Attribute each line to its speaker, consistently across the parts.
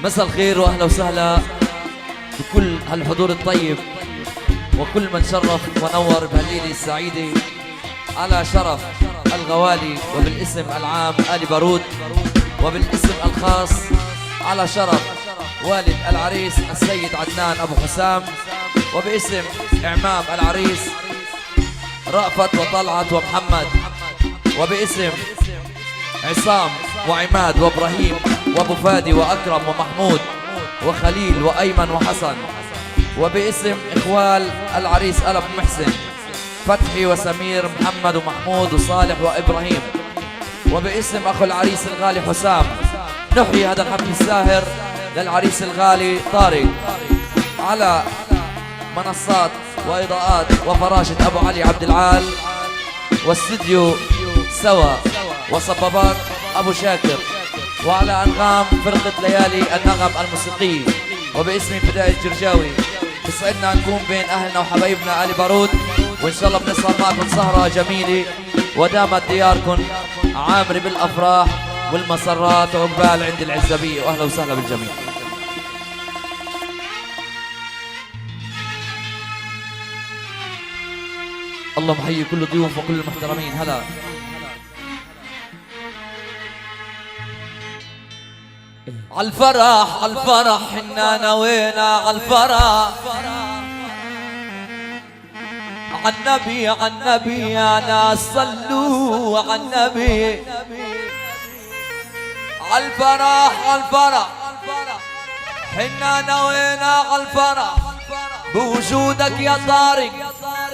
Speaker 1: مساء الخير واهلا وسهلا بكل هالحضور الطيب وكل من شرف ونور بهالليله السعيده على شرف الغوالي، وبالاسم العام آل بارود، وبالاسم الخاص على شرف والد العريس السيد عدنان ابو حسام، وباسم اعمام العريس رأفت وطلعت ومحمد، وباسم عصام وعماد وابراهيم وابو فادي واكرم ومحمود وخليل وايمن وحسن، وباسم اخوال العريس ابو محسن فتحي وسمير محمد ومحمود وصالح وابراهيم، وباسم اخو العريس الغالي حسام نحيي هذا الحفل الساهر للعريس الغالي طارق على منصات واضاءات وفراشة ابو علي عبد العال، واستديو سوا وصبابات ابو شاكر، وعلى انغام فرقة ليالي النغم الموسيقية، وباسمي بداية جرجاوي. بسعدنا نكون بين اهلنا وحبايبنا آل بارود، وان شاء الله بنسهر معكم سهرة جميلة ودامت دياركم عامرة بالافراح والمسرات وعقبال عند العزبية، واهلا وسهلا بالجميع. اللهم حيي كل الضيوف وكل المحترمين. هلا عالفرح عالفرح حنا نوينا عالفرح، عالنبي عالنبي يا ناس صلوا عالنبي، عالفرح عالفرح حنا نوينا عالفرح، بوجودك يا طارق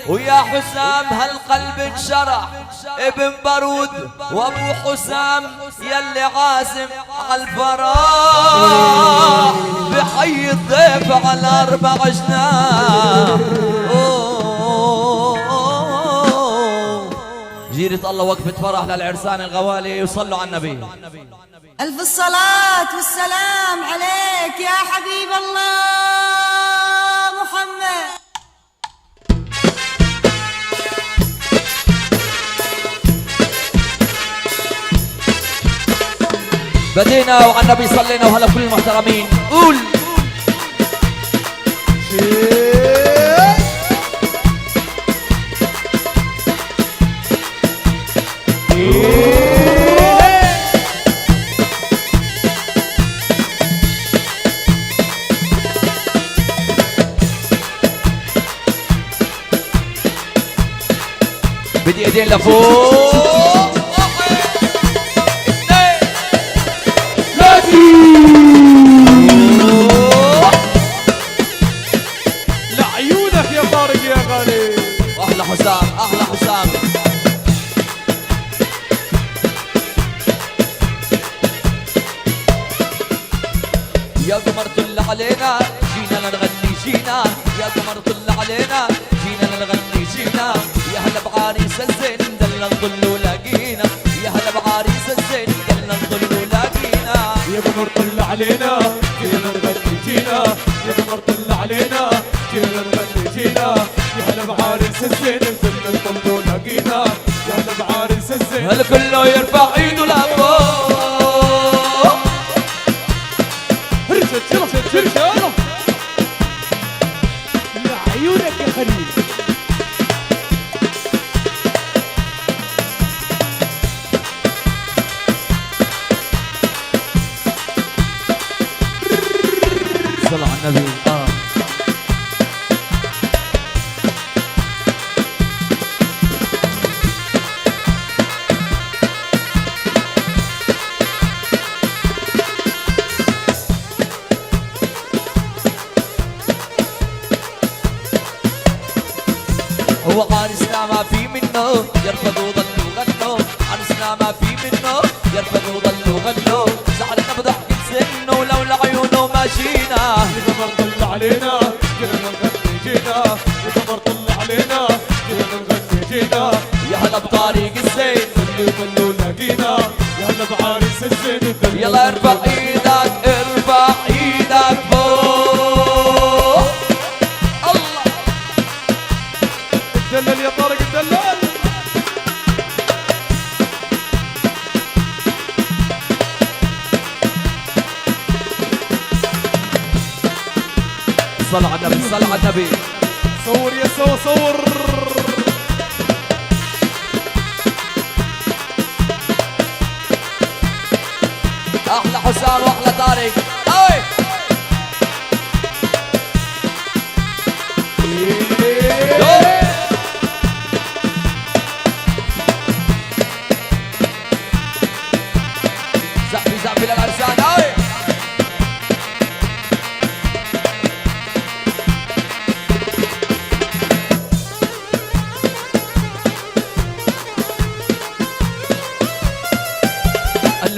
Speaker 1: ويا حسام هالقلب انشرح، ابن بارود وابو حسام يلي عازم عالفرح، بحي الضيف على 4 جناح. جيرة الله وقفة فرح للعرسان الغوالي، وصلوا على النبي.
Speaker 2: ألف الصلاة والسلام عليك يا حبيب الله محمد.
Speaker 1: بدينا وعلى النبي صلينا، وهلا كل المحترمين قول بدي ايدين لفوق
Speaker 3: لعيونك يا طارق يا غالي.
Speaker 1: احلى حسام احلى حسام. يا قمر طل علينا جينا لنغني جينا، يا قمر طل علينا جينا لنغني جينا، يا هلا بعريس الزين دلنا نضل ولاقينا، يا هلا بعريس الزين دلنا نضل ولاقينا،
Speaker 3: يا قمر طل علينا جينا نغني جينا، يا قمر طل علينا جينا نغني جينا، يا هلا بعريس الزين دلنا نضل ولاقينا، يا هلا بعريس الزين.
Speaker 1: هل كله يرفع ايده لفوق.
Speaker 3: رجال لعيونك يا خليل.
Speaker 1: صلى على النبي. هو عرسنا ما في منه يرفضوا ضلوا غنوا، عرسنا ما في منه يرفضوا ضلوا غنوا، زعلنا بضحكة سنه ولولا عيونه ما جينا،
Speaker 3: يا قمر طل علينا جينا نغني جينا، يا قمر طل علينا جينا نغني جينا،
Speaker 1: يا هلا بطريق الزين
Speaker 3: ضلوا لاقينا، يا هلا بعريس الزين.
Speaker 1: يلا ارفع ايدك ارفع ايدك فوق. الله
Speaker 3: الدلل يا طارق الدلل.
Speaker 1: صل على النبي صل على النبي.
Speaker 3: صور يا سوا صور.
Speaker 1: احلى حسام واحلى طارق. اي زقفي زقفي للعرسان. اي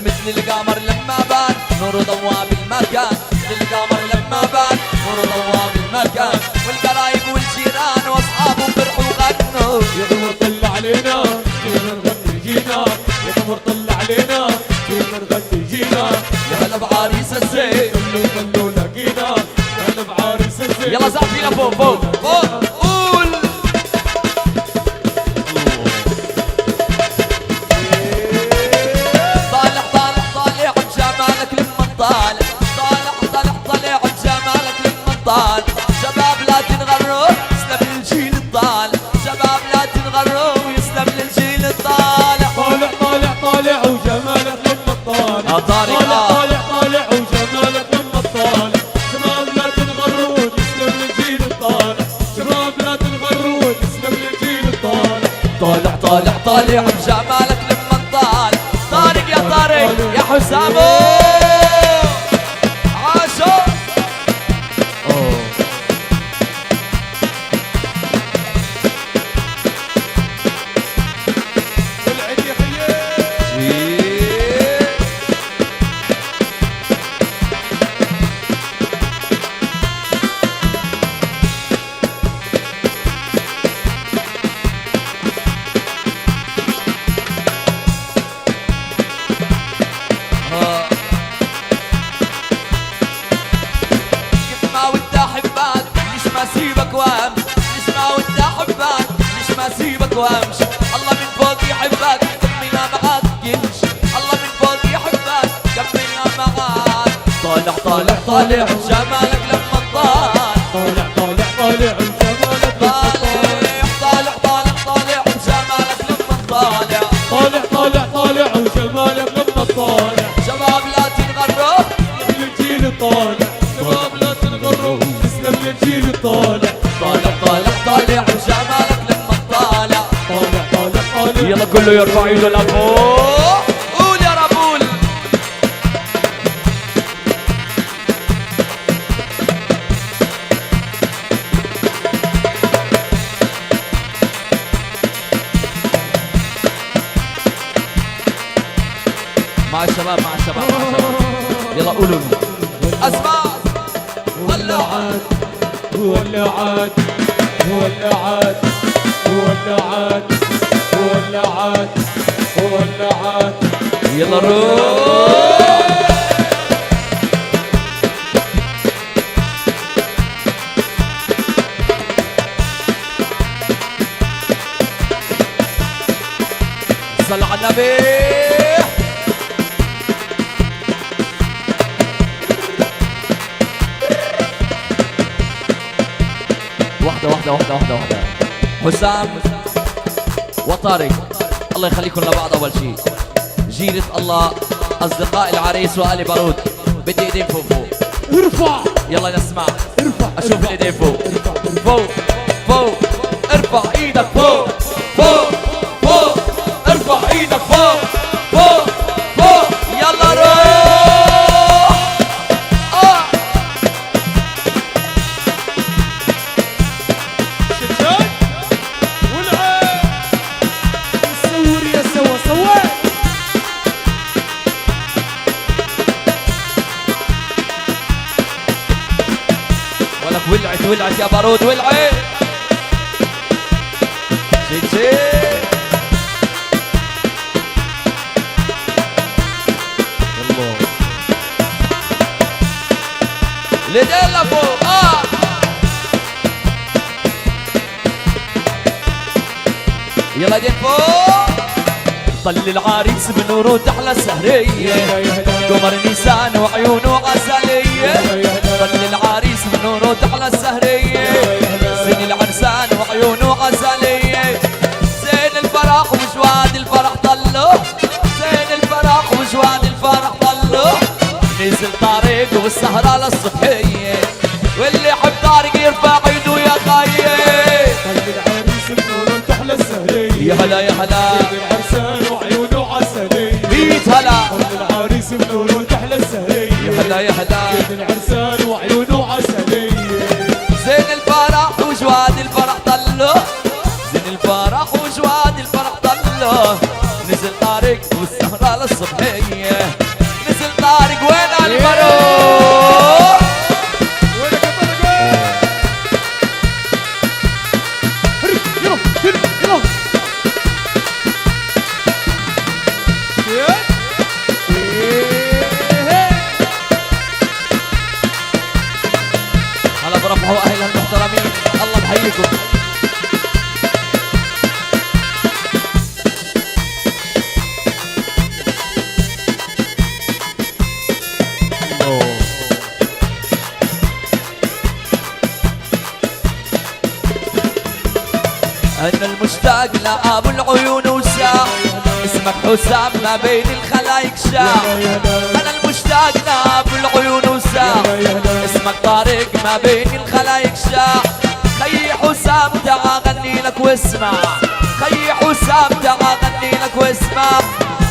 Speaker 1: مثل القمر لما بان نور ضوى بالمكان. مثل القمر لما بان نور ضوى بالمكان. والقرايب والجيران واصحابه فرحوا وغنوا.
Speaker 3: يا قمر طلع علينا جينا نغني جينا. يا قمر طلع علينا جينا نغني جينا.
Speaker 1: يا هلا بعريس الزين
Speaker 3: خلوا لقينا. يا هلا بعريس الزين.
Speaker 1: يلا زقفي لفوق فوق فوق قول. طالع طالع طالع بجمالك لما طالع. طالع طالع طالع بجمالك لما طالع. شباب لا تنغروا يسلم للجيل الطالع. شباب لا تنغروا يسلم للجيل الطالع.
Speaker 3: طالع طالع طالع وجمالك لما طالع.
Speaker 1: طارق
Speaker 3: طالع طالع طالع وجمالك لما طالع. شباب لا تنغروا تسلم للجيل الطالع. شباب لا تنغروا تسلم للجيل الطالع.
Speaker 1: طالع طالع طالع بجمالك لما طالع. طارق يا طارق يا حسامو عاشو.
Speaker 3: العيد يا خيي.
Speaker 1: كيف ما ودي احبك ليش ما اسيبك وامشي. ليش ما ودي احبك ليش ما اسيبك وامشي. الله من فوق يحبك كملنا معاك يمشي. الله من فوق يحبك كملنا معاك. طالع طالع طالع جمالك لما طالع.
Speaker 3: طالع طالع طالع وجمالك لما طالع.
Speaker 1: طالع طالع طالع جمالك لما طالع.
Speaker 3: طالع طالع طالع وجمالك لما طالع.
Speaker 1: شباب لا تنغروا
Speaker 3: تسلم للجيل الطالع. شباب لا تنغروا تسلم للجيل الطالع.
Speaker 1: طالع طالع طالع جمالك لما طالع.
Speaker 3: طالع طالع طالع.
Speaker 1: يلا كله يرفع ايده لفوق. قول يا ربول. مع الشباب مع الشباب مع الشباب. يلا قولوا اسمع.
Speaker 3: ولعت ولعت ولعت ولعت ولعت ولعت.
Speaker 1: يلا روح. صل على النبي. واحدة حسام وطارق الله يخليكم لبعض. أول شيء جيرة الله أصدقاء العريس وآل بارود بدي إيدين فوق فوق.
Speaker 3: ارفع.
Speaker 1: يلا نسمع.
Speaker 3: ارفع.
Speaker 1: أشوف الإيدين فوق
Speaker 3: ارفع.
Speaker 1: فوق فوق. ارفع إيدك فوق فوق فوق. ارفع إيدك فوق فوق فوق. يلا روح.
Speaker 3: شجاع والعين. صور يا سوا صور.
Speaker 1: ولك ولعت يا بارود ولعت. شي يلا لدين لفوق. يلا يدين فوق. طل العريس بنوره تحلى السهرية. قمر نيسان وعيونه عسلية. طل العريس بنوره تحلى السهرية. والسهرة للصبحية، واللي يحب طارق يرفع ايده يا خايف.
Speaker 3: خلي العريس بنور تحلى السهرية،
Speaker 1: يا هلا يا هلا
Speaker 3: سيد العرسان وعيونه عسلية.
Speaker 1: بيت هلا
Speaker 3: خلي العريس بنور تحلى السهرية،
Speaker 1: يا هلا يا هلا
Speaker 3: سيد العرسان وعيونه عسلية.
Speaker 1: زين الفرح وجواد الفرح طلو، زين الفرح وجواد الفرح طلو. نزل طارق والسهرة للصبحية، نزل طارق وين المروح؟
Speaker 3: وينك يا طارق؟ يلا يلا
Speaker 1: هلا برفعوا اهلها المحترمين، الله بحييكم. أنا المشتاق لأبو العيون وساع، اسمك حسام ما بين الخلايق شاع. أنا المشتاق لأبو العيون وساع، اسمك طارق ما بين الخلايق شاع. خي حسام تعا غني لك واسمع، خي حسام تعا غني لك واسمع.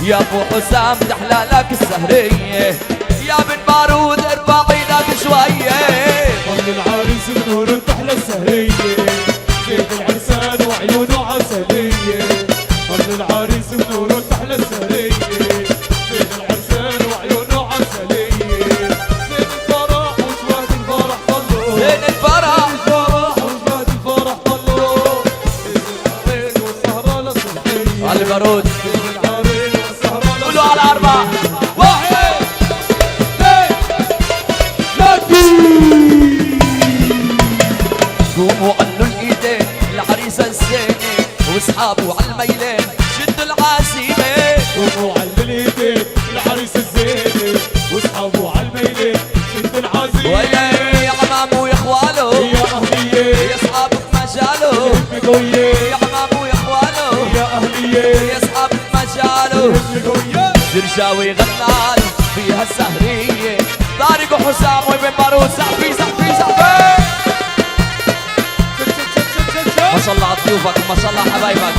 Speaker 1: يا أبو حسام تحلى لك السهرية، يا بن بارود ارفعي لك شوية.
Speaker 3: خلي العريس بنور تحلى السهرية، سيد العرسان وعيونه عسلية. خلي العريس بنور تحلى السهرية، سيد العرسان وعيونه عسلية. زين الفرح وجواد الفرح طلوا،
Speaker 1: زين الفرح
Speaker 3: الفرح وجواد الفرح طلوا. زين العريس والسهرة للصبحية،
Speaker 1: على البارود
Speaker 3: زين العريس والسهرة
Speaker 1: قولوا على أربع. واحد قوموا علوا الايدين العريس الزينة واصحابه على الميلين شدوا العزيمة.
Speaker 3: قوموا على اليدين العريس الزينة واصحابه على الميلين شد العزيمة.
Speaker 1: ويا عمامو يا اخواله
Speaker 3: يا أهلية
Speaker 1: يا اصحابك مجاله،
Speaker 3: قوية
Speaker 1: يا عمامو يا اخواله
Speaker 3: يا أهلية
Speaker 1: يا اصحابك مجاله.
Speaker 3: قوية.
Speaker 1: شرشاوي غنال فيها السهرية، طارق وحسام وابن بارود سحبي سحبي سحبي. ما شاء الله على ضيوفك، ما شاء الله على حبايبك.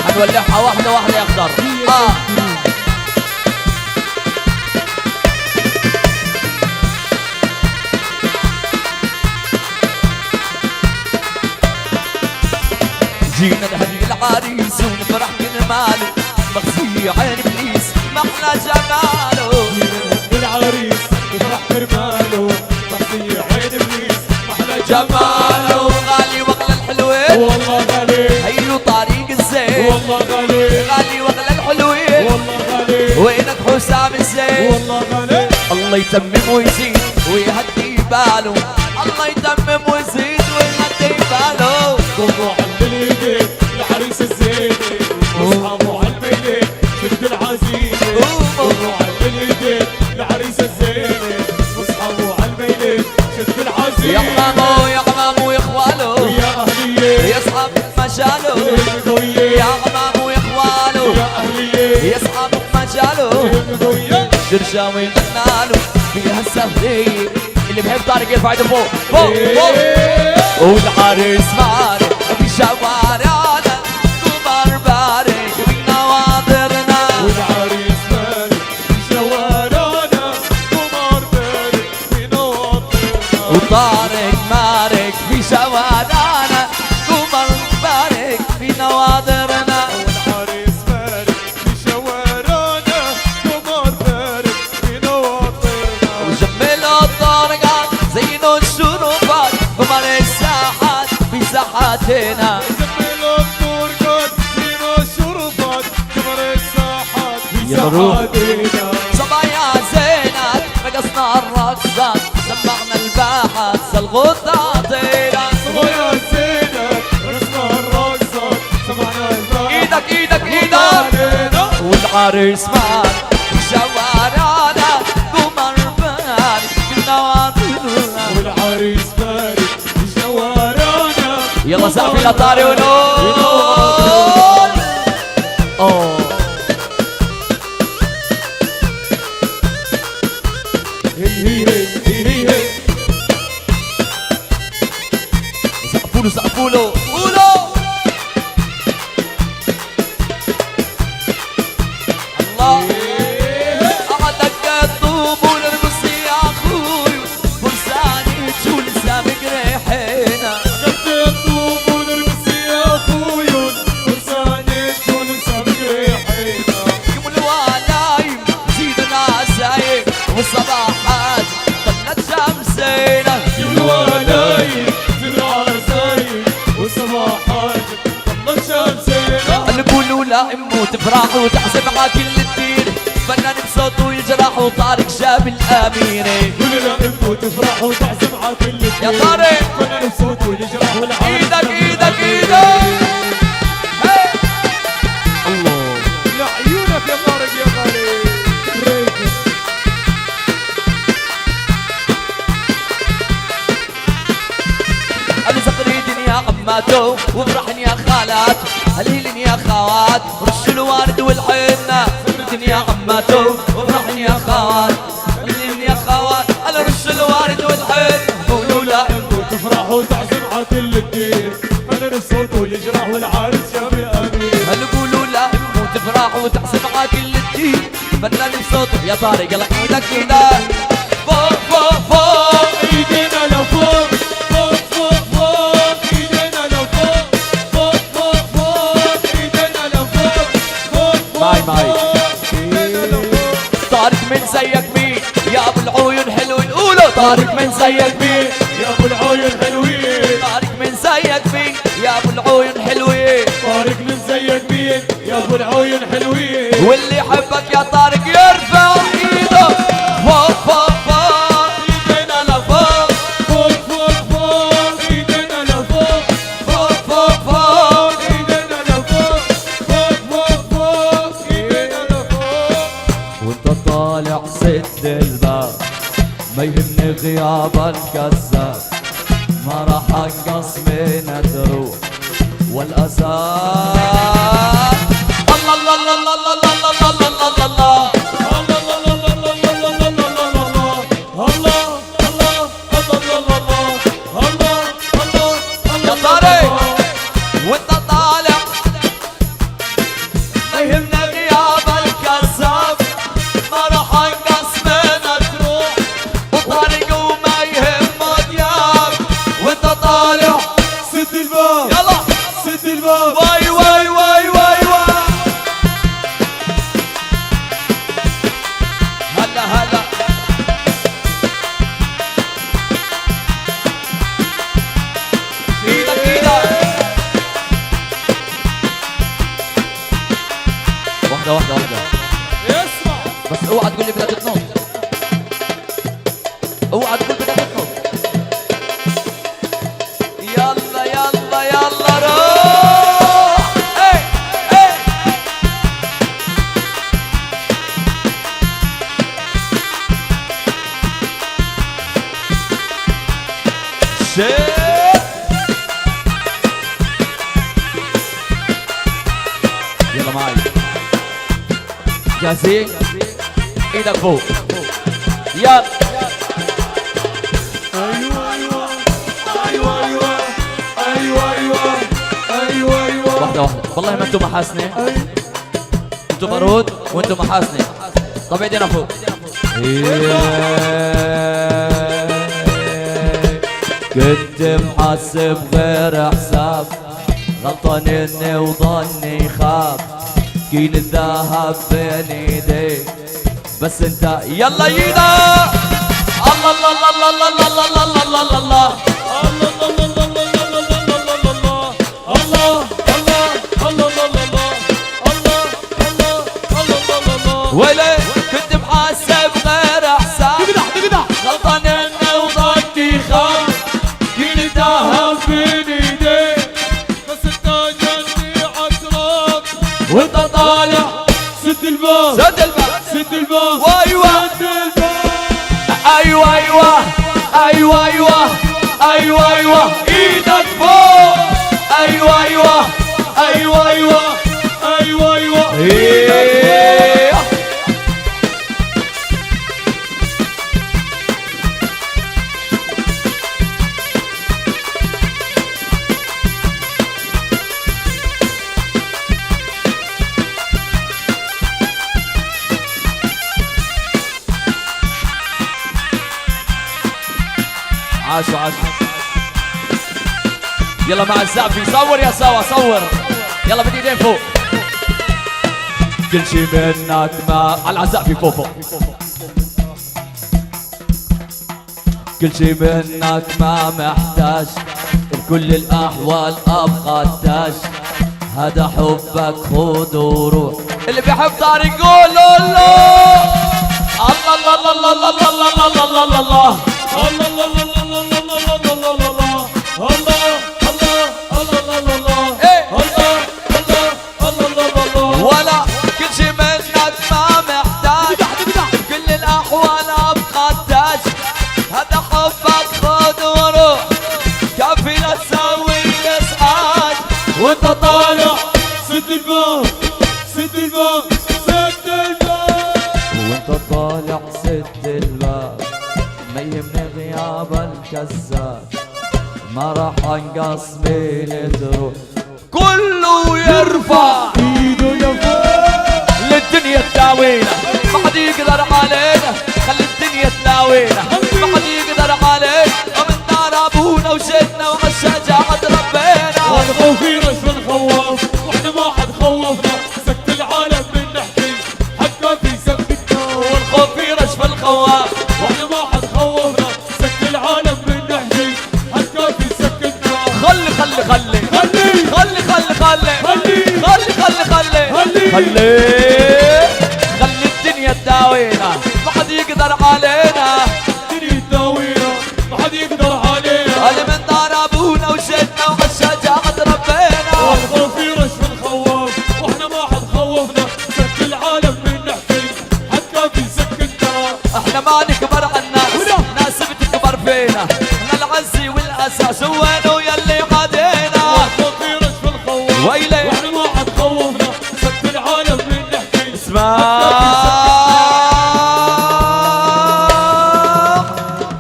Speaker 1: حنولعها واحدة واحدة يا اخضر. جينا نهدي العريس ونفرح كرماله، مخفي عين ابليس ما احلى جماله.
Speaker 3: العريس يفرح كرماله، مخفي عين ابليس محلى
Speaker 1: جماله غالي واغلى الحلوين،
Speaker 3: والله غالي
Speaker 1: هيلو طريق الزين،
Speaker 3: والله غالي
Speaker 1: غالي واغلى الحلوين.
Speaker 3: والله غالي
Speaker 1: وينك حسام الزين؟
Speaker 3: والله غالي.
Speaker 1: الله يتمم ويزيد ويهدي باله، الله يتمم ويزيد ويهدي باله.
Speaker 3: قوموا على اليدين العريس الزينة واصحابه على الميلين شد العزيمة. قوموا على اليدين العريس الزينة واصحابه على الميلين شد العزيمة.
Speaker 1: يا عمامو يا عمامو يا اخواله
Speaker 3: يا أهلية
Speaker 1: يا اصحاب مجاله،
Speaker 3: قوية.
Speaker 1: يا عمامو يا اخواله
Speaker 3: يا أهلية
Speaker 1: يا اصحاب مجاله.
Speaker 3: قوية.
Speaker 1: شرشاوي غناله فيها السهرية، اللي بحب طارق يرفع ايده فوق فوق فوق. والعريس بارك في شوارعنا، قمر بارك في نواظرنا.
Speaker 3: والعريس بارك في شوارعنا، قمر بارك في نواطرنا.
Speaker 1: وطارق مارك في شوارعنا، قمر بارك في نواظرنا.
Speaker 3: والعريس بارك في شوارعنا، قمر بارك في نواطرنا.
Speaker 1: وجملوا الطرقات زينوا الشرفات، قمر الساحات في ساحاتنا.
Speaker 3: زملوا الطرقات زينوا الشرفات، قمر الساحات في
Speaker 1: يا مروح.
Speaker 3: ساحاتنا.
Speaker 1: صبايا زينات رقصنا الرقصات، سمعنا الباحات سالغطاطينا.
Speaker 3: صبايا زينة رقصنا الرقصات، سمعنا الباحة
Speaker 1: ايدك ايدك ايدك.
Speaker 3: علينا.
Speaker 1: والعريس مال في شوارعنا، قمر بارك في نواطرنا.
Speaker 3: والعريس بارك في شوارعنا.
Speaker 1: يلا سقفي لطاري ونقول اوه.
Speaker 3: هي
Speaker 1: وتفرح وتحسب مع كل الدين، فنان بصوته يجرح وطارق شاب الامينه.
Speaker 3: قول لهم وتفرح وتحسب مع كل الدين
Speaker 1: يا طارق
Speaker 3: فنان بصوته يجرح والعالم
Speaker 1: ايدك ايدك ايدك.
Speaker 3: الله لعيونك يا طارق يا غالي.
Speaker 1: أنا زغريدن يا عماتو وفرحن يا خالات، هليلن يا خوات رش الورد والحنة. زغريدن يا عماتو وفرحن يا خوات، هليلن يا خوات أنا رش الورد والحنة. قولوا لا
Speaker 3: وتفرح وتعزم على كل الدين، فنان بصوته يجرح والعالم شاب الامين.
Speaker 1: هل قولوا لا وتفرح وتحسب مع كل الدين، فنان بصوته يا طارق يلا ايدك ايدك. فوق فوق فوق
Speaker 3: ايدينا لفوق فوق فوق فوق ايدينا لفوق فوق فوق فوق ايدينا لفوق فوق
Speaker 1: معي
Speaker 3: فوق
Speaker 1: معي.
Speaker 3: ايدينا لفوق.
Speaker 1: طارق من زيك مين يا ابو العيون حلوين؟ قولوا طارق من زيك مين
Speaker 3: يا ابو العيون حلوين.
Speaker 1: طارق من زيك مين يا ابو العيون حلوين؟
Speaker 3: طارق من زيك مين يا ابو العيون حلوين.
Speaker 1: واللي يحبك يا طارق يرفع ايده فوق فوق فوق ايدينا لفوق
Speaker 3: فوق فوق فوق ايدينا لفوق
Speaker 1: فوق فوق فوق.
Speaker 3: ايدينا لفوق فوق فوق فوق ايدينا لفوق.
Speaker 1: وانت طالع سد الباب ما يهمني غياب الكذاب، ما راح انقص من الدروب والاسى. الله الله الله الله الله الله الله الله الله. يا طارق وانت طالع ما يهمنا غياب الكذاب، ما راح انقص منك روح وطارق وما يهمه دياب. وانت طالع
Speaker 3: سد الباب
Speaker 1: يلا
Speaker 3: سد الباب.
Speaker 1: واي واي واي واي واي. هلا هلا ايدك ايدك. واحدة واحدة واحدة
Speaker 3: اسمع
Speaker 1: بس اوعى تقول لي بدك تنط، اوعى تقول بدك تنط. يلا يلا يلا روح. اي اي شيء. يلا معي جاهزين؟ ايدك فوق يلا.
Speaker 3: ايوه ايوه ايوه ايوه ايوه ايوه ايوه ايوه.
Speaker 1: واحدة واحدة والله ما انتم محاسنة، انتم بارود وانتم محاسنة. طب ايدينا فوق. كنت محسب غير حساب، غلطان اني وظني خاب، كيل الذهب بين ايديك بس انت يلا يدا. الله الله الله الله الله الله الله الله الله. ويلي كنت محاسب غير حساب، غلطان اني وظني خاب، كيل الذهب بين ايديك
Speaker 3: بس انت جني عتراب.
Speaker 1: وانت طالع
Speaker 3: سد الباب
Speaker 1: سد الباب.
Speaker 3: سد الباب
Speaker 1: وايوه
Speaker 3: سد الباب.
Speaker 1: ايوه ايوه ايوه ايوه ايوه ايوه ايدك فوق. ايوه ايوه ايوه ايوه
Speaker 3: ايوه ايوه
Speaker 1: ايوه. عاشوا عاشوا. يلا مع الزعفي صور يا سوا صور. يلا بالايدين فوق. كل شي منك ما على الزعفي فوق فوق. كل شي منك ما محتاج، بكل الاحوال ابقى التاج، هذا حبك خذ وروح. اللي بيحب طارق يقول له الله الله الله الله الله الله الله الله ولا كل شي منك ما محتاج بكل الاحوال ابقى التاج هذا حبك خذ وروح كافي لا تسوي ازعاج
Speaker 3: وانت طالع سد الباب سد الباب سد الباب
Speaker 1: وانت طالع سد الباب ما يهمني غياب الكذاب ما راح انقص من تروح كله يرفع
Speaker 3: ايده يفوق
Speaker 1: للدنيا تداوينا ما حد يقدر علينا خلي الدنيا تلاوينا ما حد يقدر علينا ومن نار ابونا وجدنا ومشجعة ربنا
Speaker 3: والخوف رش الخواف واحنا ما حد خوفنا سكت العالم من نحكي حتى في سكتنا
Speaker 1: والخوف يرش في الخواف
Speaker 3: واحنا ما حد خوفنا سكت العالم من نحكي حتى في سكتنا
Speaker 1: خلي خلي خلي
Speaker 3: خلي
Speaker 1: خلي خلي خلي
Speaker 3: خلي
Speaker 1: خلي خلي خلي
Speaker 3: خلي
Speaker 1: خلي خلي الدنيا تداوينا ما حد يقدر علينا
Speaker 3: الدنيا تداوينا ما حد يقدر علينا
Speaker 1: اللي من دار ابونا وجدنا ومشجعة ربنا
Speaker 3: والخوف رش الخواف واحنا ما حد خوفنا سكت العالم من نحكي حتى في سكتنا
Speaker 1: احنا ما نكبر عالناس ناس بتكبر فينا احنا العزي والاساس وينو يلي عادينا
Speaker 3: والخوف رش الخواف
Speaker 1: ويلي
Speaker 3: واحنا ما حد خوفنا سكت العالم من نحكي
Speaker 1: اسمع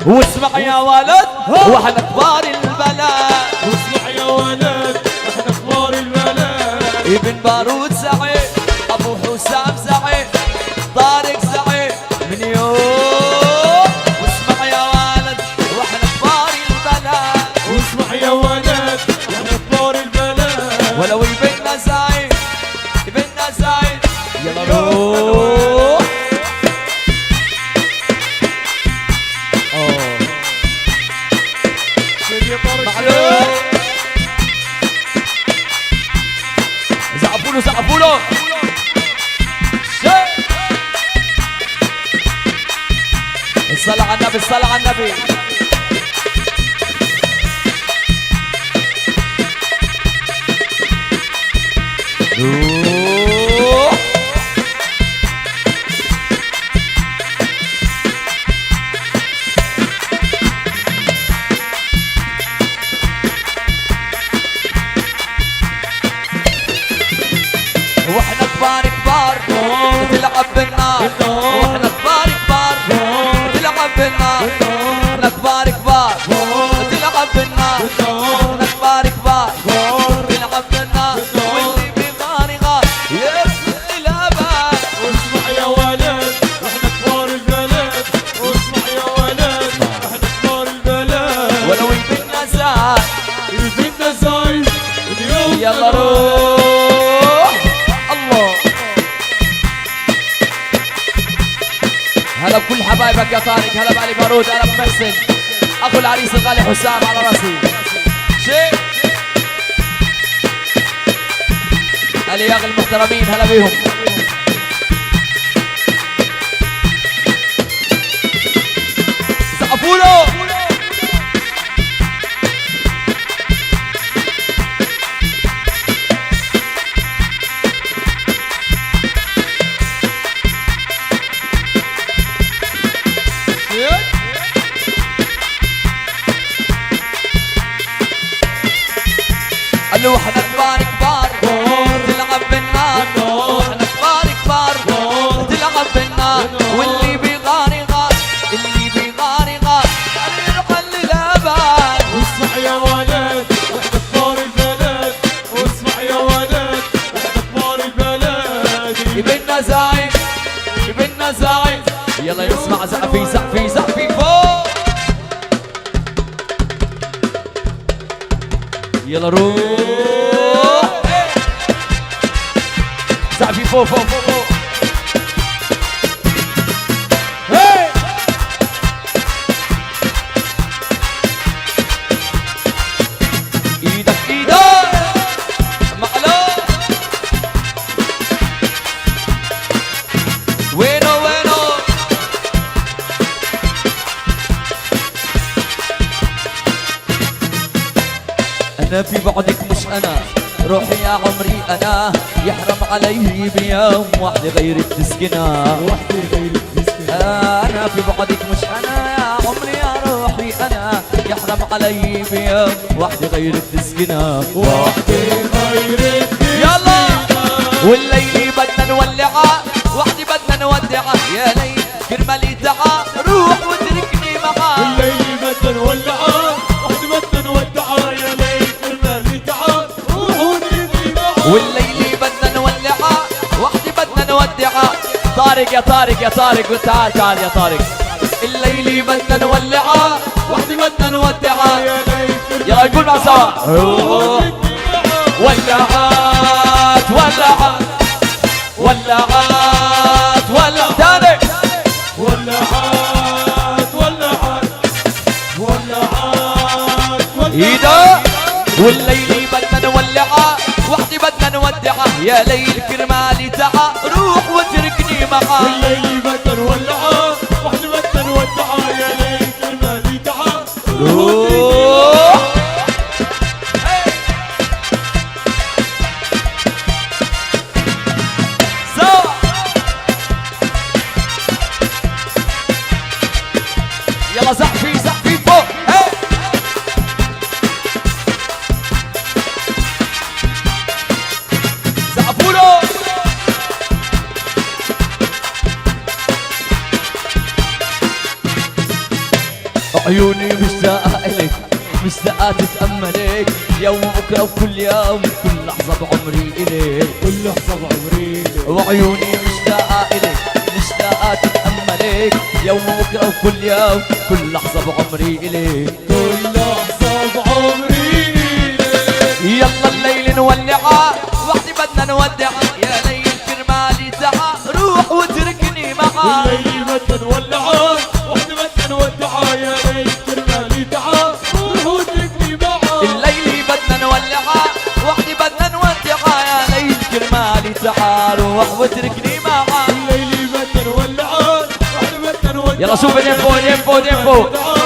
Speaker 1: واسمع يا ولد واحنا كبار البلد
Speaker 3: واسمع يا ولد احنا كبار البلد
Speaker 1: ابن بارود سعيد ابو حسام سعيد طارق سعيد من يوم واسمع يا ولد واحنا كبار البلد
Speaker 3: واسمع يا ولد احنا كبار البلد
Speaker 1: ولو يبننا سعيد يبننا سعيد يلا روح معلوم زعفوا له زعفوا له الصلاة على النبي الصلاة على النبي روح واحنا كبار كبار تلعب بالنار واحنا كبار كبار تلعب بالنار احنا كبار كبار تلعب بالنار احنا كبار كبار تلعب بالنار واللي بغاري غار يرسل الابد
Speaker 3: واسمع يا ولد احنا كبار البلد واسمع يا ولد احنا كبار البلد
Speaker 1: ولو يبينا زاد
Speaker 3: يبينا زايد اليوم
Speaker 1: يلا روح الله هلا بكل حبايبك يا طارق هلا بعلي بارود هلا بمحسن اخو العريس الغالي حسام على راسي شيء الياغ المحترمين هلا بيهم زقفوا له قالوا احنا كبار كبار تلعب بالنار احنا كبار كبار تلعب بالنار واللي بيغاري غار اللي بيغاري غار يروح للابد
Speaker 3: واسمع يا ولد احنا كبار البلد واسمع يا ولد احنا كبار البلد
Speaker 1: يبنا زايد يبنا زايد يلا نسمع زعفي زعفي زعفي فوق يلا روح زعفي فوق فوق فوق فوق ايدك ايدك معلوم أنا في بعدك مش أنا، روحي يا عمري أنا، يحرم علي بيوم وحدة غيرك تسكنها.
Speaker 3: وحدي غيرك تسكنها.
Speaker 1: أنا في بعدك مش أنا يا عمري يا روحي أنا، يحرم علي بيوم وحدة غيرك تسكنها.
Speaker 3: وحدي غيرك
Speaker 1: يلا والليل بدنا نولعها، وحدي بدنا نودعها، يا ليل كرمالي تعا روح وتركني معاك.
Speaker 3: الليل بدنا نولعها، وحدي بدنا نودعها، يا ليل كرمالي تعا روح وتركني معاك.
Speaker 1: والليل بدنا نولعها، وحدي بدنا نودعها. طارق يا طارق يا طارق تعال تعال يا طارق. الليل بدنا نولعها، وحدي بدنا نودعها،
Speaker 3: يا ليل كرمالي
Speaker 1: يلا نقول مع سوا. ولعات ولعات ولعات ولعات تاني.
Speaker 3: ولعات ولعات ولعات
Speaker 1: ايده. والليل بدنا نولعها، وحدي بدنا نودعها، يا ليل كرمالي تعا روح وتركني معاك.
Speaker 3: الليل بدنا نولعها، وحدي بدنا نودعها، يا ليل كرمالي تعا
Speaker 1: روح. سوا يلا زحفي زحفي فوق. زعفوله. عيوني مشتاقة إلك، مشتاقة تتأملك، يوم بكرة وكل يوم كل لحظة بعمري إلك.
Speaker 3: كل لحظة بعمري
Speaker 1: وعيوني مشتاقة إلك، مشتاقة تتأملك، يوم بكرة وكل يوم كل لحظة بعمري إلك.
Speaker 3: كل لحظة بعمري إليك.
Speaker 1: يلا الليل نولعها، وحدي بدنا نودعها، يا ليل كرمالي تعا روح وتركني معاك.
Speaker 3: الليل بدنا نولعها، وحدي بدنا نودعها، يا ليل كرمالي تعا روح وتركني معاك.
Speaker 1: الليل بدنا نولعها، وحدي بدنا نودعها، يا ليل كرمالي تعا روح وتركني معاك.
Speaker 3: الليل بدنا نولعها، وحدي بدنا نودعها،
Speaker 1: يلا شوف الينفو الينفو الينفو.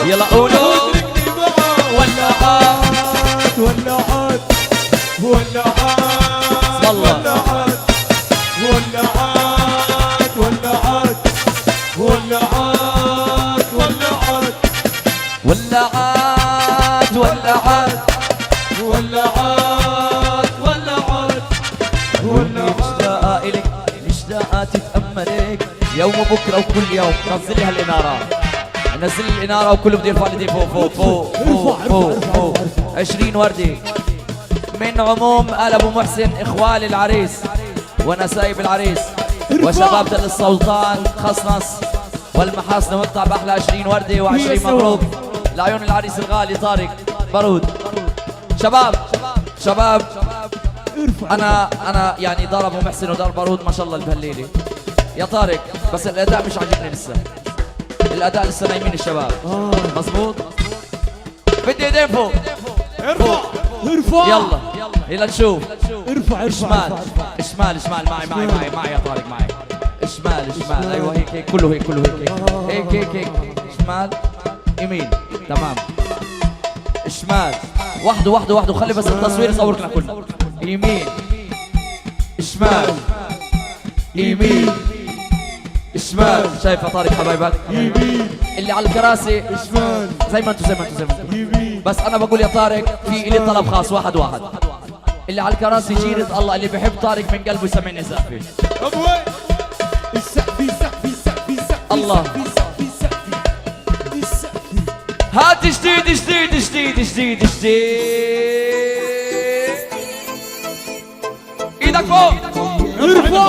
Speaker 1: يلا قولوا
Speaker 3: وتركني معاك. ولعات ولعات ولعات
Speaker 1: الله.
Speaker 3: ولعات ولعات ولعات ولعات ولعات
Speaker 1: ولعات ولعات
Speaker 3: ولعات ولعات
Speaker 1: ولعات. مشتاقة إلك، مشتاقة تتأملك، يوم بكرة وكل يوم. نزلي هالإنارة، نزلي الإنارة وكله بده يرفع ايديه فوق فوق فوق فوق فوق فوق. 20 وردة من عموم آل أبو محسن، إخوال العريس ونسايب العريس وشباب تل السلطان خصنص والمحاسن مقطع بأحلى 20 وردة و20 مبروك لعيون العريس الغالي طارق بارود. شباب شباب انا يعني دار ابو محسن ودار بارود ما شاء الله بهالليله يا طارق، بس الاداء مش عاجبني لسه، الاداء لسه نايمين الشباب. مظبوط، بدي ايدين فوق.
Speaker 3: ارفع ارفع
Speaker 1: يلا يلا نشوف.
Speaker 3: ارفع ارفع
Speaker 1: شمال شمال شمال، معي يا طارق، معي. شمال ايوه، هيك كله هيك كله هيك شمال يمين. تمام. شمال وحده خلي بس التصوير يصورنا كلنا. يمين شمال يمين شمال. شايف يا طارق حبايبك
Speaker 3: يمين
Speaker 1: اللي على الكراسي
Speaker 3: شمال
Speaker 1: زي ما انتم
Speaker 3: يمين.
Speaker 1: بس انا بقول يا طارق في إلي طلب خاص واحد اللي على الكراسي جيرة الله اللي بحب طارق من قلبه يسمعني زقفه.
Speaker 3: ابوي السقفي
Speaker 1: الله. هات جديد ايدك فوق.
Speaker 3: ارفع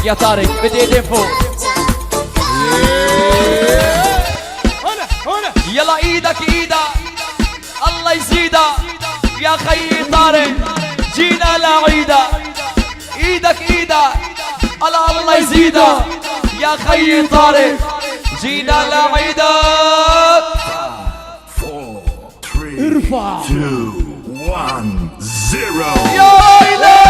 Speaker 1: طارق يا طارق بدي ايدين فوق.
Speaker 3: هنا
Speaker 1: يلا ايدك ايدك الله يزيدك يا خيي طارق جينا لعيدك. ايدك ايدك الله يزيدك يا خيي طارق جينا لعيدك.
Speaker 4: 4 3 2 1 0.
Speaker 1: يا ويلي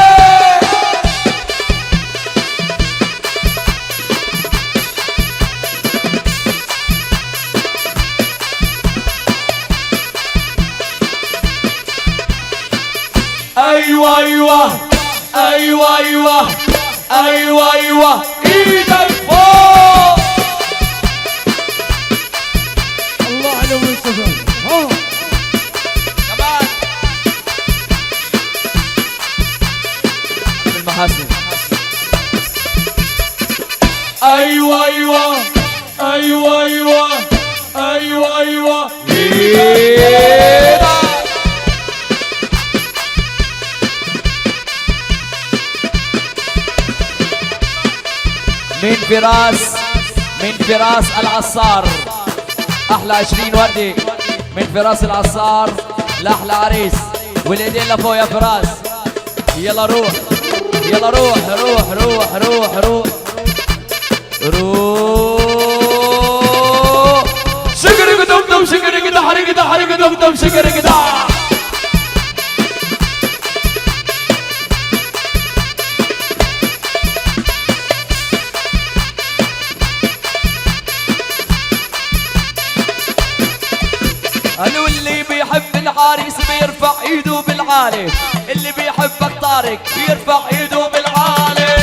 Speaker 3: ايوه ايوه ايوه ايوه ايوه ايوه ايدك فوق. الله على مصطفى.
Speaker 1: كمان بالمحاسن.
Speaker 3: ايوه ايوه ايوه ايوه ايوه ايوه
Speaker 1: ايدك. من فراس العصار احلى 20 وردة من فراس العصار لاحلى عريس والايدين لفوق يا فراس. يلا روح يلا روح روح روح روح روح روح.
Speaker 3: شكرك دمدم شكرك ده حرك ده حرك دمدم شكرك ده.
Speaker 1: قالوا اللي بيحب العريس بيرفع ايده بالعالي. اللي بيحبك طارق بيرفع ايده بالعالي.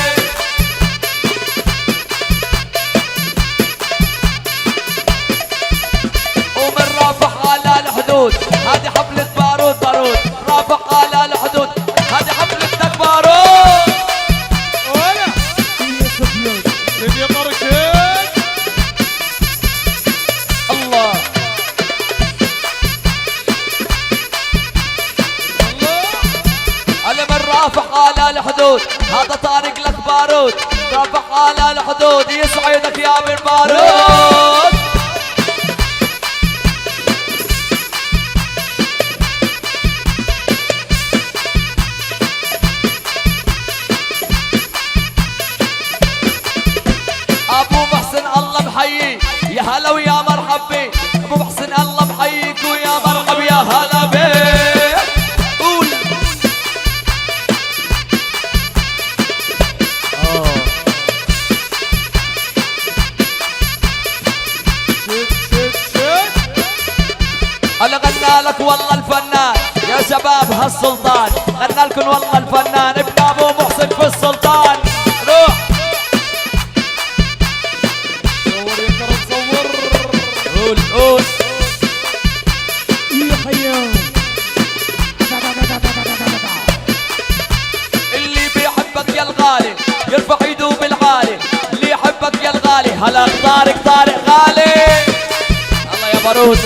Speaker 1: ومن رافع على الحدود هذه حفلة بارود بارود. رافع على الحدود هذه حفلتك بارود.
Speaker 3: ولا يا صبيان يا بركات
Speaker 1: الله على من رافع على الحدود هذا طارق لك بارود. رافع على الحدود يسعدك يا من بارود. ابو محسن الله محيي يا هلا ويا مرحبا. ابو محسن الله محييك ويا مرحبا يا هلا بك. قول انا غنى لك والله الفنان يا شباب هالسلطان. غنى لكم والله الفنان ابن ابو محسن في السلطان. روح
Speaker 3: صور يا كرم صور.
Speaker 1: قول قول
Speaker 3: يا خيام
Speaker 1: اللي بيحبك يا الغالي يرفع ايده بالعالي. اللي يحبك يا الغالي هلا طارق طارق غالي. الله يا بارود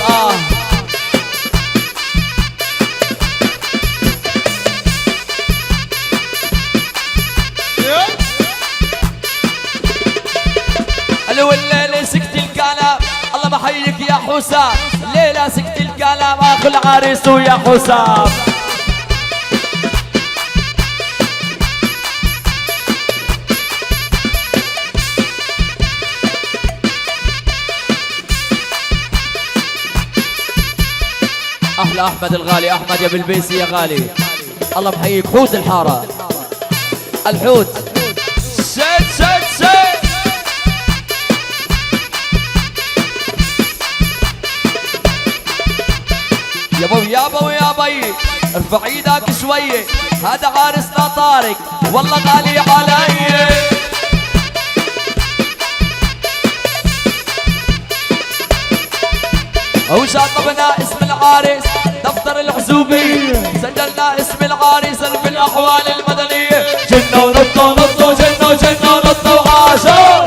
Speaker 1: قالوا الليلة سكت الكلام الله بحييك يا حسام. الليلة سكت الكلام اخو العريس ويا حسام. احلى احمد الغالي. احمد يا بلبيسي يا غالي الله بحييك. حوت الحارة الحوت شد شد شد. يا بو يا بو يا بي ارفع ايدك شوية. هذا عارسنا طارق والله غالي علي. وشاطبنا اسم العريس دفتر الحزوبية. سجلنا اسم العريس في الاحوال المدنية. جنة ونطة ونطة جنة وجنة ونطة وعاشوا.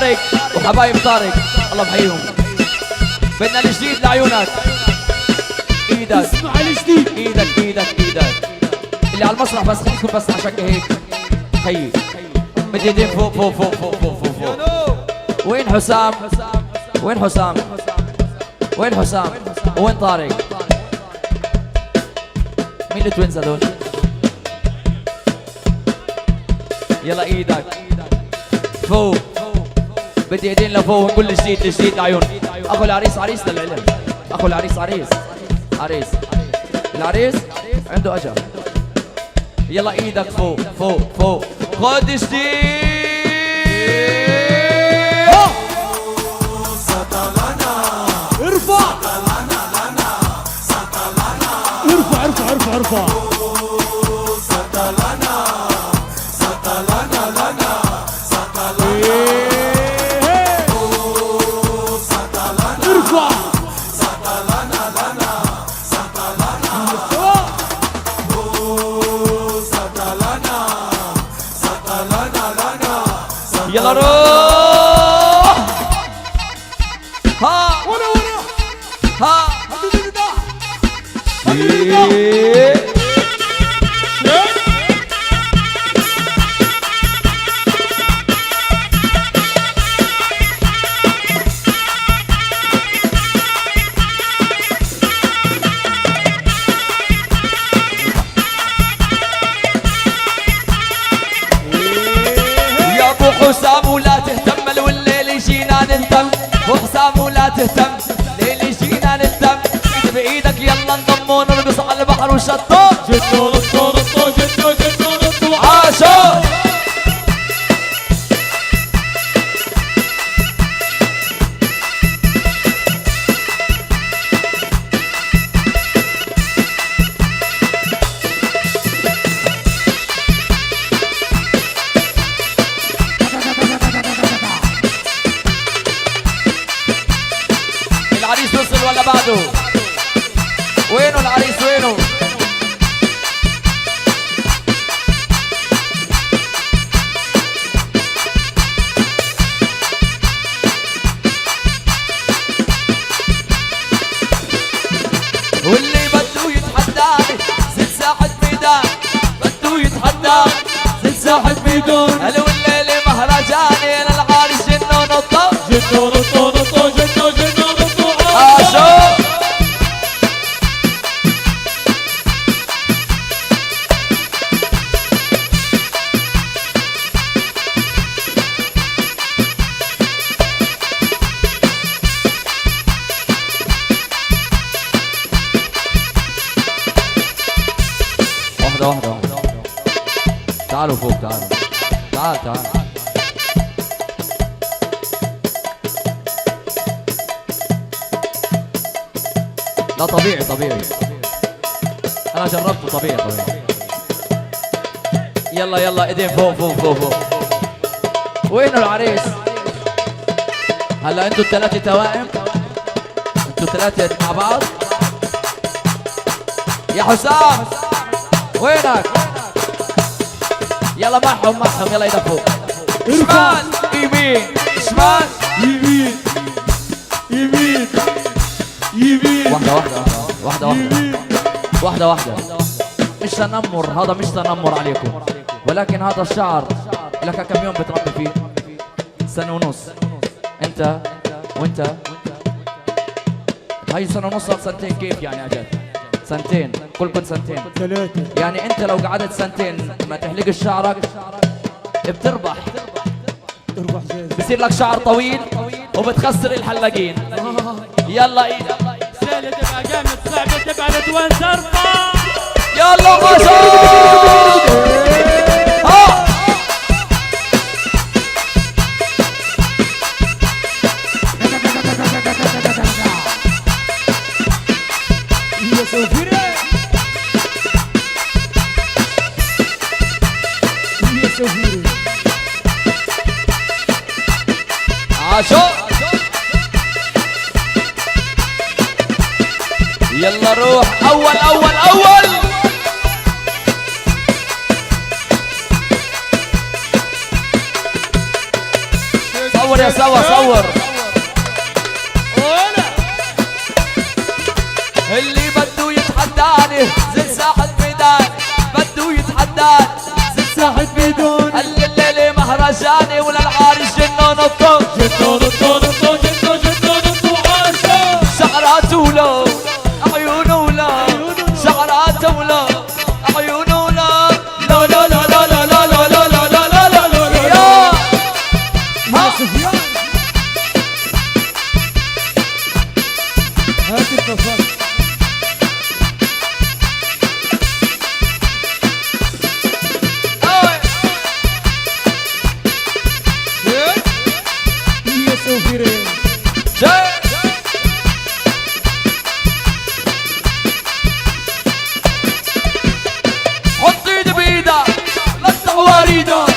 Speaker 1: طارق وحبايب طارق الله بحييهم. بدنا الجديد لعيونك. ايدك
Speaker 3: اسمع الجديد.
Speaker 1: ايدك ايدك ايدك اللي على المسرح بس خليكم بس على شكل هيك. خيي بدي ايدين فوق فوق فوق فوق فوق فوق فوق. وين حسام؟ وين حسام؟ وين حسام؟ وين طارق؟ مين التوينز هذول؟ يلا ايدك فوق. بدي ايدين لفوق ونقول الجديد الجديد لعيون. اخو العريس عريس للعلم. اخو العريس عريس عريس. العريس عنده اجر. يلا ايدك فوق فوق فوق. خد جديد.
Speaker 3: ارفع ارفع ارفع ارفع ارفع.
Speaker 1: يلا روح. ها ها حسام ولا تهتم والليل يجينا نندم. وحسام ولا تهتم ليل يجينا نندم. ايد بايدك يلا انضم ونرقص على البحر وشطو.
Speaker 3: جدو رطو رطو جدو جدو رطو.
Speaker 1: عاشو العريس وصل ولا بعده؟ وينه العريس وينه؟ واللي بده يتحداني زد ساحة ميدان. بده يتحداني زد ساحة ميدان. هلا والليلة مهرجاني للعريس جنو نطة.
Speaker 3: جدو رطو رطو جدو جدو رطو.
Speaker 1: عاشو واحدة واحدة واحدة. تعالوا فوق تعالوا. تعال تعال. لا طبيعي طبيعي. أنا جربته طبيعي طبيعي. يلا يلا ايدين فوق فوق فوق فوق. وينه العريس؟ هلا انتوا الثلاثة توائم؟ انتوا الثلاثة مع بعض؟ يا حسام وينك؟ يلا معهم معهم يلا ايدك فوق. شمال يمين شمال
Speaker 3: يمين يمين يمين.
Speaker 1: واحدة واحدة واحدة واحدة واحدة واحدة. مش تنمر، هذا مش تنمر عليكم، ولكن هذا الشعر لك كم يوم بتربي فيه؟ سنة ونص. انت وانت هاي سنة ونص صار سنتين. كيف يعني اجل؟ سنتين كلكم سنتين.
Speaker 3: ثلاثة.
Speaker 1: يعني انت لو قعدت سنتين ما تحلقش شعرك بتربح.
Speaker 3: اربح زي
Speaker 1: بصير لك شعر طويل وبتخسر الحلاقين. يلا ايدك
Speaker 5: سهلة تبقى جامد، صعبة تبقى لدوان ترفع.
Speaker 1: يلا غزال. ها
Speaker 3: يا سوفيرة يا سوفيرة.
Speaker 1: عاشو. يلا روح اول اول اول. صور يا سوا صور. اللي بده يتحداني زي ساحة ميدان، بده يتحداني زي ساحة ميدان. الليلة مهرجاني ولا العارس جنون نطو جنون نطو نطو جنون جنون نطو عاشق. شعراته لو عيونه لا، شعراته لو عيونه لا لا لا لا لا لا لا لا لا لا لا لا لا يا سفيان.
Speaker 3: هات التصرف.
Speaker 1: حط ايدي بايدك لطع وريدك،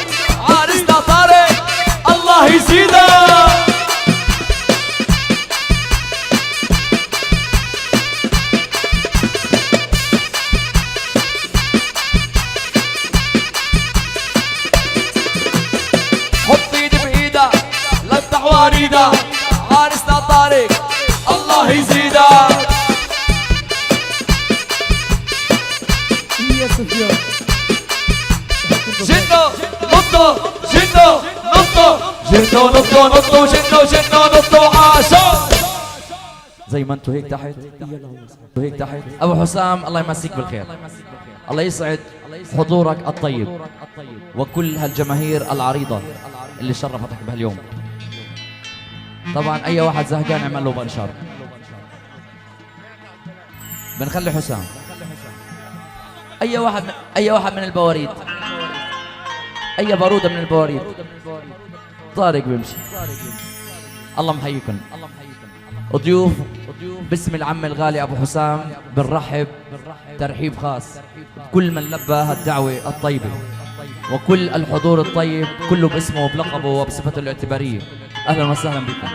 Speaker 1: عارسنا طارق الله يزيدك. حط ايدي بايدك لطع وريدك، عارسنا طارق الله يزيدك.
Speaker 3: يا سفيان
Speaker 1: جنو نطو جنو نطو جنو نطو نطو جنو جنو نطو عاشق. زي ما انتوا هيك تحت وهيك تحت. ابو حسام الله يمسيك بالخير، الله يسعد حضورك الطيب وكل هالجماهير العريضة اللي شرفتك بهاليوم. طبعا اي واحد زهقان اعمل له بنشر. بنخلي حسام اي واحد من البواريد، اي بارودة من البواريد. طارق بيمشي. الله محييكم ضيوف. باسم العم الغالي ابو حسام بنرحب ترحيب خاص كل من لبى هالدعوة الطيبة وكل الحضور الطيب كله باسمه وبلقبه وبصفته الاعتبارية. اهلا وسهلا بكم.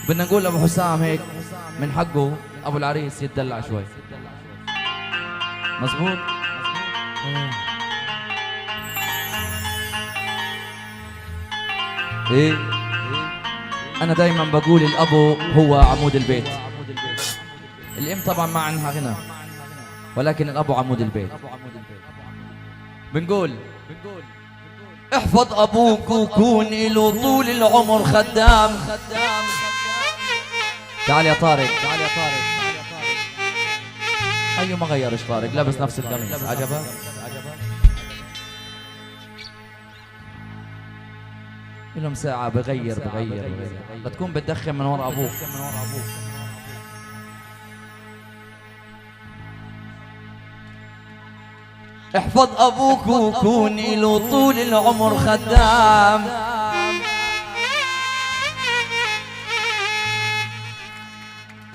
Speaker 1: بدنا نقول ابو حسام هيك من حقه ابو العريس يتدلع شوي. مزبوط. ايه انا دايما بقول الابو هو عمود البيت. الام طبعا ما عنها غنى، ولكن الابو عمود البيت. بنقول احفظ ابوك وكون له طول العمر خدام. تعال يا طارق، تعال يا طارق. ايوه ما غيرش طارق، لابس نفس القميص. عجبك؟ لهم ساعة بغير بتكون بتدخن من ورا ابوك. احفظ ابوك وكون له طول العمر خدام.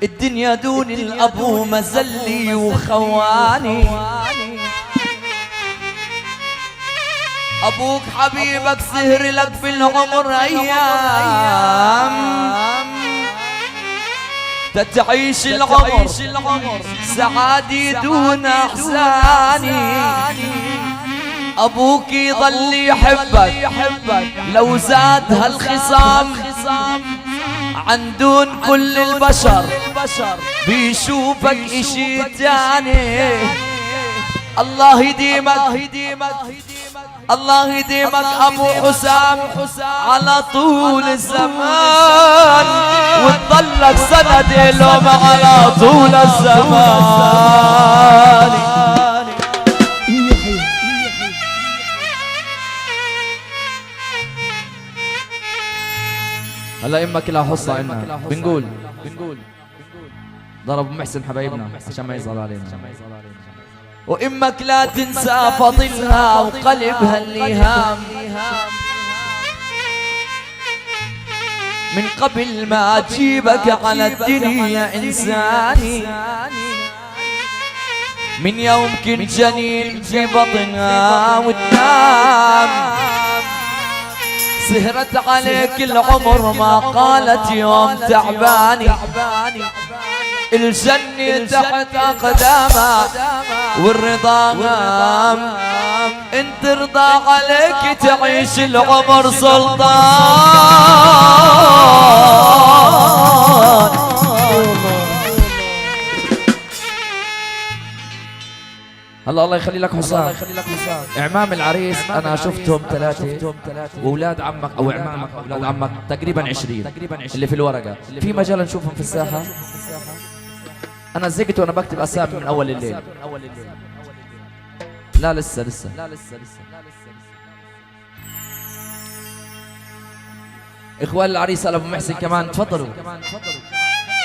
Speaker 1: الدنيا دون الابو مزلي وخواني. ابوك حبيبك سهر لك في العمر ايام تتعيش العمر سعادي دون احزاني. ابوك يضل يحبك لو زاد هالخصام عن دون كل البشر بيشوفك اشي تاني. الله يديمك الله يديمك ابو حسام على طول الزمان، وتضلك سند لهم على طول الزمان. هلا امك لها حصة عنا. بنقول ضرب محسن حبايبنا عشان ما يزعل علينا. وامك لا تنسى فضلها وقلبها اللهام من قبل ما اجيبك على الدنيا انساني. من يوم كنت جنين في بطنها وتنام سهرت عليك العمر ما قالت يوم تعباني. الجنة تحت أقدامها والرضا غام، انت رضا عليك تعيش العمر سلطان. الله يخلي لك حسام. اعمام العريس انا شفتهم ثلاثة واولاد عمك او اعمامك او اولاد عمك تقريبا 20 اللي في الورقة. في مجال نشوفهم في الساحة؟ انا زهقت وانا بكتب اسامي من اول الليل. لا لسه. اخوان العريس ابو محسن كمان تفضلوا.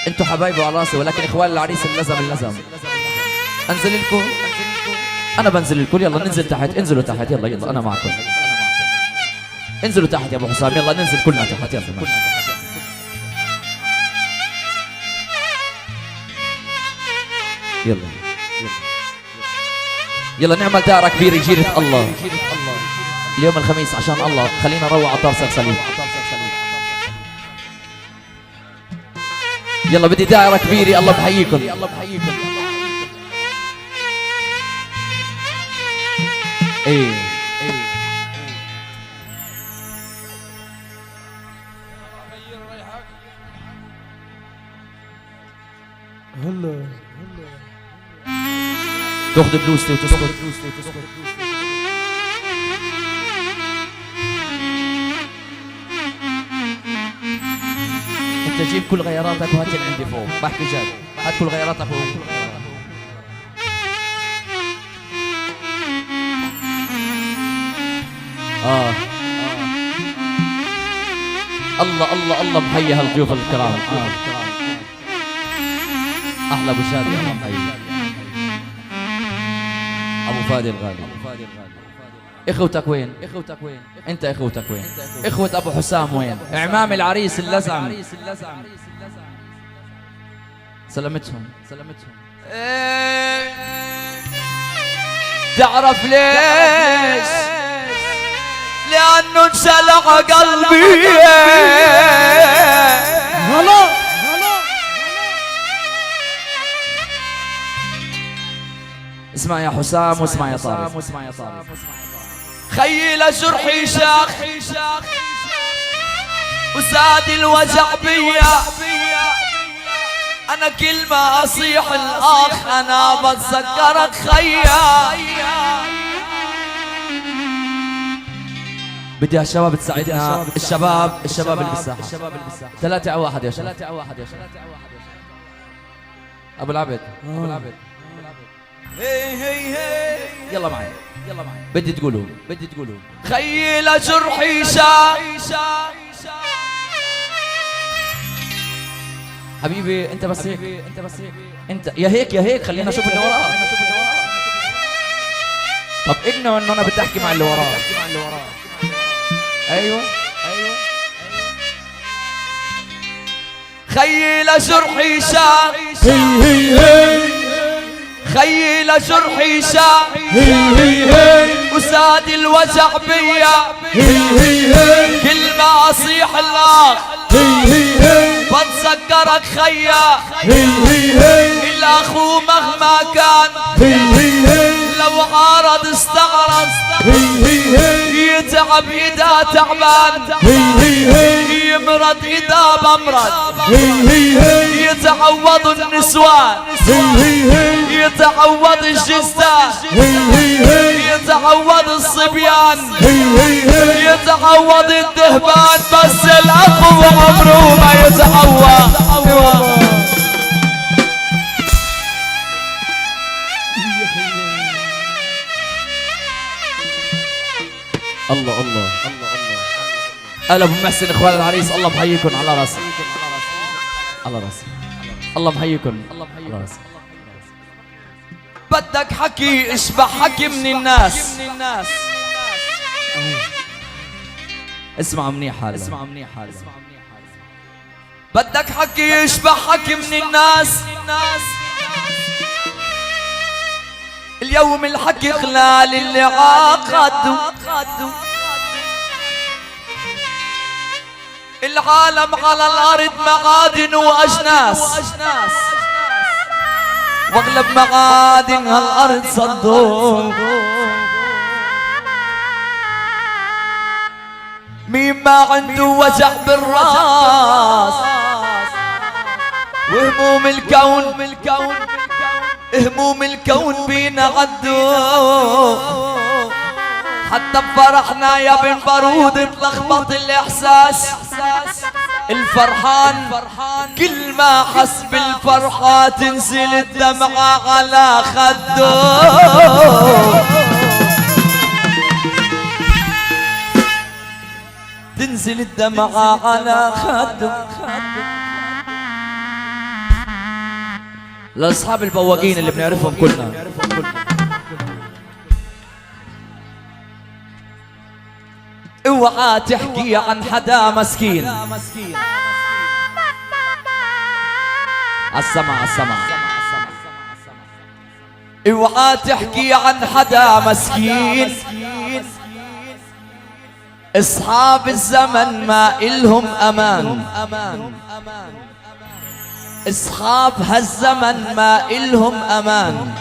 Speaker 1: انتوا حبايبه على راسي، ولكن اخوان العريس اللزم انزل لكم. انا بنزل لكم. يلا ننزل تحت. انزلوا تحت. يلا انا معكم. انزلوا تحت يا ابو حسام. يلا ننزل كلنا تحت. يلا نعمل دائرة كبيرة جيرة الله اليوم الخميس عشان الله. خلينا نروح على طار سلسلين. يلا بدي دائرة كبيرة. الله بحييكم. ايه
Speaker 3: هلا
Speaker 1: تاخذ بلوزتي وتسكت. انت جيب كل غياراتك وهات عندي فوق. بحكي جد. هات كل غياراتك فوق. الله محيي هالضيوف الكرام. احلى ابو شادي. الله محيي ابو فادي الغالي. اخوتك وين؟ انت اخوتك وين؟ اخوة ابو حسام وين؟ اعمام العريس اللزعم سلامتهم. تعرف ليش؟ لأنه انشلع قلبي.
Speaker 3: هلا
Speaker 1: اسمع يا حسام واسمع يا طارق. خيل جرحي شاخ وزاد الوجع بيا. انا كل ما اصيح الاخ انا بتذكرك خيا. بدي هالشباب تساعدنا. الشباب اللي بالساحة 3 على 1 يا شباب. ابو العبد. يلا معي. بدي تقولوا خيل جرحي شا. حبيبي انت بس هيك. انت يا هيك خلينا نشوف اللي وراك. طب اقنعوا انه انا بدي احكي مع اللي وراك. ايوه خيل جرحي شا. خيل جرحي شا وساد الوجع بيا. كل ما اصيح الاخ بتذكرك خيا. الاخو مهما كان لو عارض استعرض يتعب اذا تعبان. يمرض اذا بمرض. يتعوض النسوان. يتعوض الجثة. يتعوض الصبيان. يتعوض الدهبان. بس الأخو عمره ما يتعوض. الله أهلا ابو محسن اخوان العريس. الله محييكم على راسي. الله محييكم على راسي. بدك حكي اشبع حكي من الناس. اسمع منيح حالي. بدك حكي اشبع حكي من الناس. اليوم الحكي خلال اللي عقدوا. العالم على الارض معادن واجناس. واغلب معادن هالارض صدوق. مين ما عنده وجع بالراس وهموم الكون، هموم الكون بينا عدو. حتى بفرحنا يا بن بارود تلخبط الاحساس. الفرحان كل ما حس بالفرحة تنزل الدمعة على خده. تنزل الدمعة على خده. لاصحاب البواقين اللي بنعرفهم كلنا، اوعى تحكي عن حدا مسكين. عالسمع عالسمع. اوعى تحكي عن حدا مسكين. اصحاب الزمن ما إلهم امان. اصحاب هالزمن ما إلهم امان.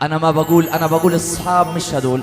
Speaker 1: انا ما بقول، انا بقول اصحاب مش هدول.